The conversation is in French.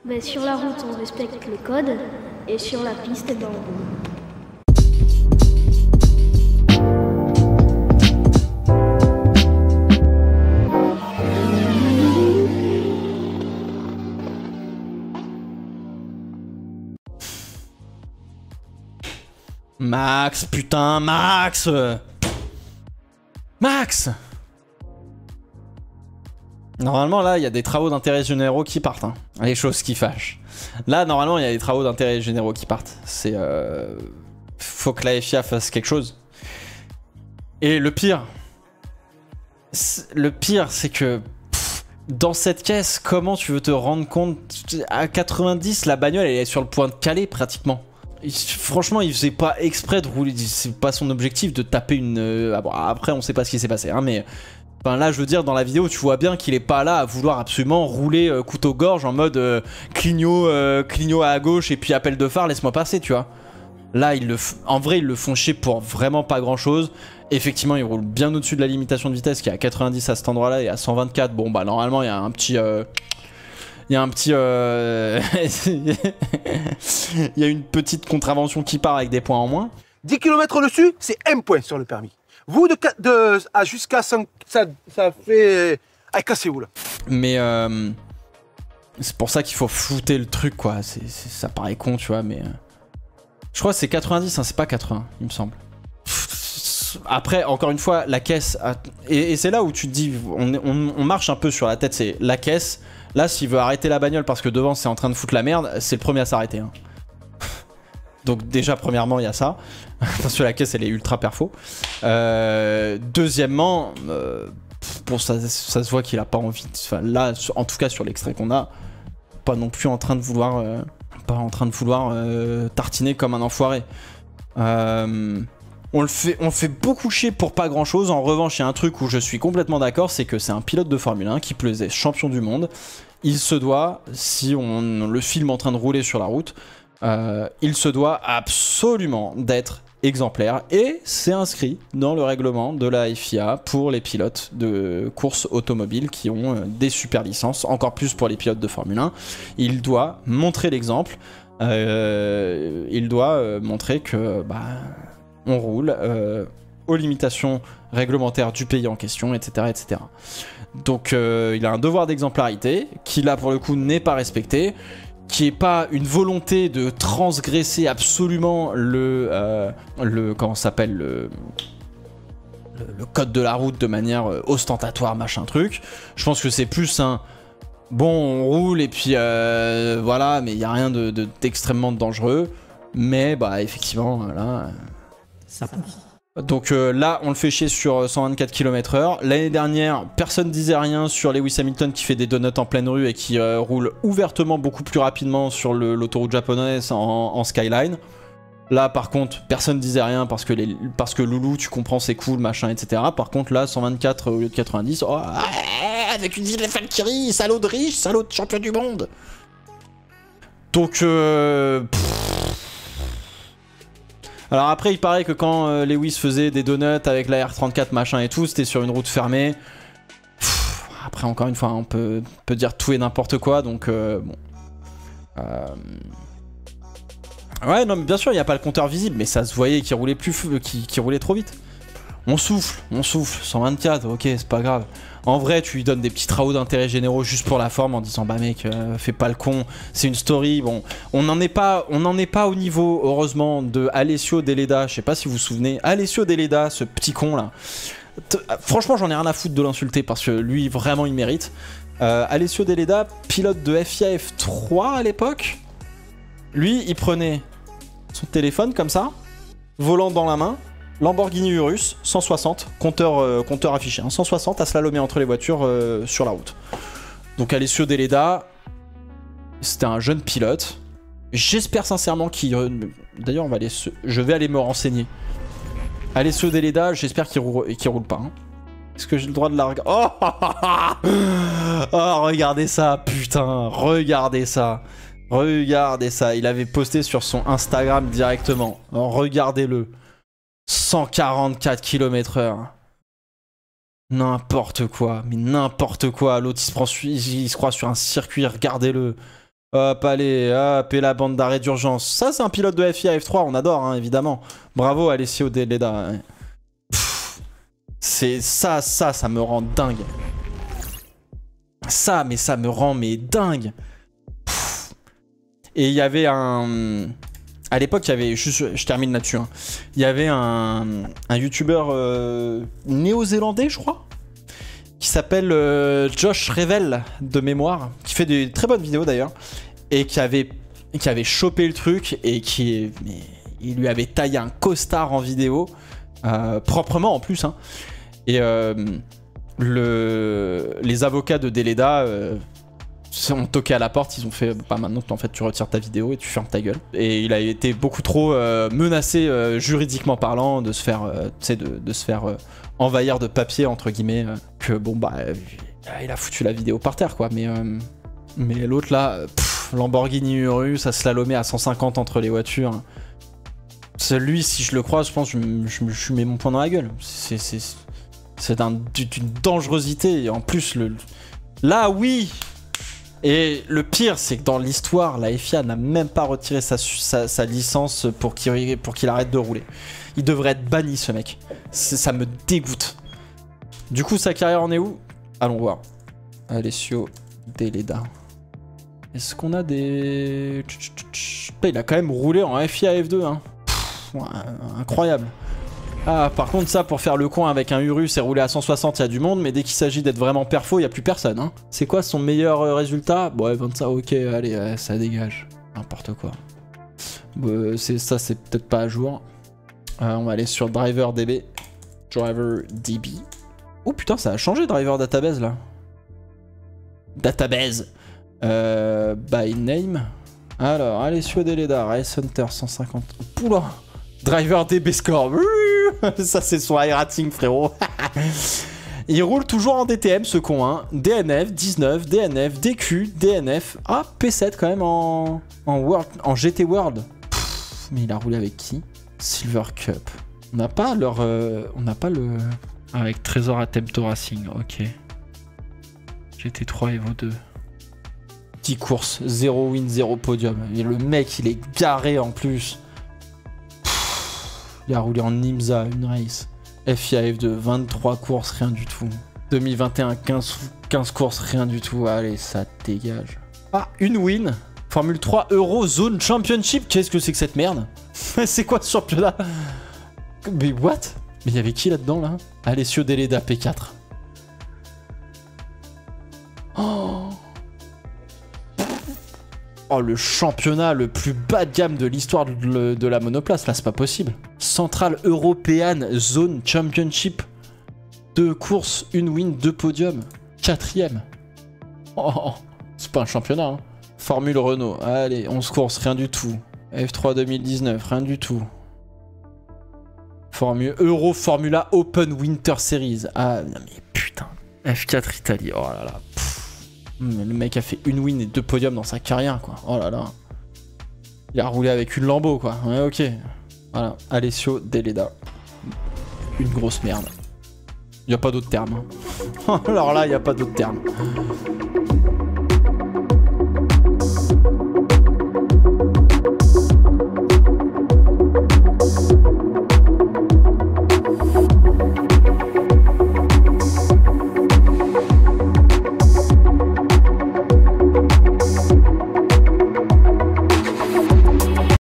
Ben, sur la route, on respecte le code, et sur la piste, ben, on roule. Max, putain, Max! Max! Normalement, là, il y a des travaux d'intérêt généraux qui partent. Hein. Les choses qui fâchent. Là, normalement, il y a des travaux d'intérêt généraux qui partent. C'est... Faut que la FIA fasse quelque chose. Et le pire... c'est que... dans cette caisse, comment tu veux te rendre compte... À 90, la bagnole, elle est sur le point de caler, pratiquement. Franchement, il faisait pas exprès de rouler, c'est pas son objectif de taper une... bon, après, on sait pas ce qui s'est passé, hein, mais... Enfin, là, je veux dire, dans la vidéo, tu vois bien qu'il est pas là à vouloir absolument rouler couteau-gorge en mode clignot à gauche et puis appel de phare, laisse-moi passer, tu vois. Là, en vrai, ils le font chier pour vraiment pas grand-chose. Effectivement, il roule bien au-dessus de la limitation de vitesse qui est à 90 à cet endroit-là et à 124. Bon, bah, normalement, il y a un petit... Il y a une petite contravention qui part avec des points en moins. 10 km au-dessus, c'est 1 point sur le permis. Vous, jusqu'à 100, ça fait... Allez, cassez-vous, là. Mais c'est pour ça qu'il faut flouter le truc, quoi. Ça paraît con, tu vois, mais... Je crois que c'est 90, hein, c'est pas 80, il me semble. Après, encore une fois, la caisse... Et c'est là où tu te dis, on marche un peu sur la tête, c'est la caisse... Là, s'il veut arrêter la bagnole parce que devant c'est en train de foutre la merde, c'est le premier à s'arrêter. Hein. Donc déjà, premièrement, il y a ça. Parce que la caisse, elle est ultra perfo. Deuxièmement, bon, ça se voit qu'il a pas envie. Enfin, là, en tout cas, sur l'extrait qu'on a, pas non plus en train de vouloir, tartiner comme un enfoiré. On le fait beaucoup chier pour pas grand chose. En revanche, il y a un truc où je suis complètement d'accord, c'est que c'est un pilote de Formule 1 qui plaisait champion du monde. Il se doit, si on le filme en train de rouler sur la route, il se doit absolument d'être exemplaire. Et c'est inscrit dans le règlement de la FIA pour les pilotes de course automobile qui ont des super licences, encore plus pour les pilotes de Formule 1. Il doit montrer l'exemple. Il doit montrer que... on roule aux limitations réglementaires du pays en question, etc. etc. Donc il a un devoir d'exemplarité, qui là pour le coup n'est pas respecté, qui est pas une volonté de transgresser absolument comment s'appelle, le code de la route de manière ostentatoire, machin truc. Je pense que c'est plus un... Bon, on roule et puis voilà, mais il n'y a rien d'extrêmement dangereux. Mais bah effectivement, là... Ça pousse. Donc là, on le fait chier sur 124 km/h. L'année dernière, personne disait rien sur Lewis Hamilton qui fait des donuts en pleine rue et qui roule ouvertement beaucoup plus rapidement sur l'autoroute japonaise en Skyline. Là, par contre, personne disait rien parce que Loulou, tu comprends, c'est cool, machin, etc. Par contre, là, 124 au lieu de 90, oh, avec une ville de Valkyrie, salaud de riche, salaud de champion du monde. Donc, alors après, il paraît que quand Lewis faisait des donuts avec la R34 machin et tout, c'était sur une route fermée. Après, encore une fois, on peut dire tout et n'importe quoi, donc bon. Ouais, non, mais bien sûr, il n'y a pas le compteur visible, mais ça se voyait qu'il roulait qu'il roulait trop vite. On souffle, 124, ok, c'est pas grave. En vrai, tu lui donnes des petits travaux d'intérêt généraux juste pour la forme en disant bah mec, fais pas le con, c'est une story. Bon, on n'en est pas au niveau, heureusement, de Alessio Deleda. Je sais pas si vous vous souvenez, Alessio Deleda, ce petit con là. Franchement, j'en ai rien à foutre de l'insulter parce que lui, vraiment, il mérite. Alessio Deleda, pilote de FIA F3 à l'époque. Lui, il prenait son téléphone comme ça, volant dans la main. Lamborghini Urus, 160, compteur affiché, hein, 160 à slalomer entre les voitures sur la route. Donc Alessio Deleda, c'était un jeune pilote. J'espère sincèrement qu'il... D'ailleurs, je vais aller me renseigner. Alessio Deleda, j'espère qu'il roule pas. Hein. Est-ce que j'ai le droit de la regarder? Oh, regardez ça, putain, regardez ça. Regardez ça, il avait posté sur son Instagram directement. Regardez-le. 144 km/h. N'importe quoi, mais n'importe quoi. L'autre il se croit sur un circuit, regardez-le. Hop, allez, hop, et la bande d'arrêt d'urgence. Ça, c'est un pilote de FIA F3, on adore, hein, évidemment. Bravo, Alessio Deleda. C'est ça me rend dingue. Ça me rend dingue. Et il y avait un... À l'époque, il y avait... Je termine là-dessus. Hein. Il y avait un youtubeur néo-zélandais, je crois, qui s'appelle Josh Revel, de mémoire, qui fait des très bonnes vidéos d'ailleurs, et qui avait chopé le truc, et il lui avait taillé un costard en vidéo, proprement en plus. Hein. Et les avocats de Deleda ont toqué à la porte, ils ont fait bah maintenant en fait tu retires ta vidéo et tu fermes ta gueule. Et il a été beaucoup trop menacé juridiquement parlant de se faire de se faire envahir de papier entre guillemets, que bon bah il a foutu la vidéo par terre quoi. Mais l'autre là, Lamborghini Urus, ça slalomait à 150 entre les voitures. Celui, si je le croise, je pense que je mets mon poing dans la gueule. C'est d'une dangerosité. Et en plus, là, oui. Et le pire, c'est que dans l'histoire, la FIA n'a même pas retiré sa licence pour qu'il arrête de rouler. Il devrait être banni, ce mec. Ça me dégoûte. Du coup, sa carrière en est où? Allons voir. Alessio Deleda. Est-ce qu'on a des... Il a quand même roulé en FIA F2, hein. Incroyable. Ah, par contre, ça, pour faire le coin avec un Urus et rouler à 160, il y a du monde, mais dès qu'il s'agit d'être vraiment perfo, il n'y a plus personne. Hein. C'est quoi son meilleur résultat? Bon, 25, ok, allez, ça dégage. N'importe quoi. Ça, c'est peut-être pas à jour. On va aller sur Driver DB. Driver DB. Oh putain, ça a changé Driver Database là. Database. By name. Alors, Alessio Deleda, Race Hunter 150. Poula. Driver DB score. Ça, c'est son high rating, frérot. Il roule toujours en DTM, ce con. Hein. DNF, 19, DNF, DQ, DNF. Ah, P7 quand même en GT World. Mais il a roulé avec qui? Silver Cup. On n'a pas leur... on n'a pas le... Avec Trésor Attempto Racing, ok. GT3 Evo 2. 10 courses, 0 win, 0 podium. Et le mec, il est garé en plus. Il a roulé en IMSA, une race. FIA F2, 23 courses, rien du tout. 2021, 15 courses, rien du tout. Allez, ça dégage. Ah, une win. Formule 3 Euro Zone Championship. Qu'est-ce que c'est que cette merde? C'est quoi ce championnat? Mais what? Mais il y avait qui là-dedans, là? Alessio Deleda, P4. Oh, le championnat le plus bas de gamme de l'histoire de la monoplace, là, c'est pas possible. Central European Zone Championship. 2 courses, 1 win, 2 podiums. 4ème. Oh, c'est pas un championnat, hein. Formule Renault, allez, 11 courses, rien du tout. F3 2019, rien du tout. Euro Formula Open Winter Series. Ah, non mais putain. F4 Italie, oh là là. Le mec a fait 1 win et 2 podiums dans sa carrière, quoi. Oh là là. Il a roulé avec une Lambo, quoi. Ouais, ok. Voilà. Alessio Deleda. Une grosse merde. Il n'y a pas d'autre terme. Alors là, il n'y a pas d'autre terme.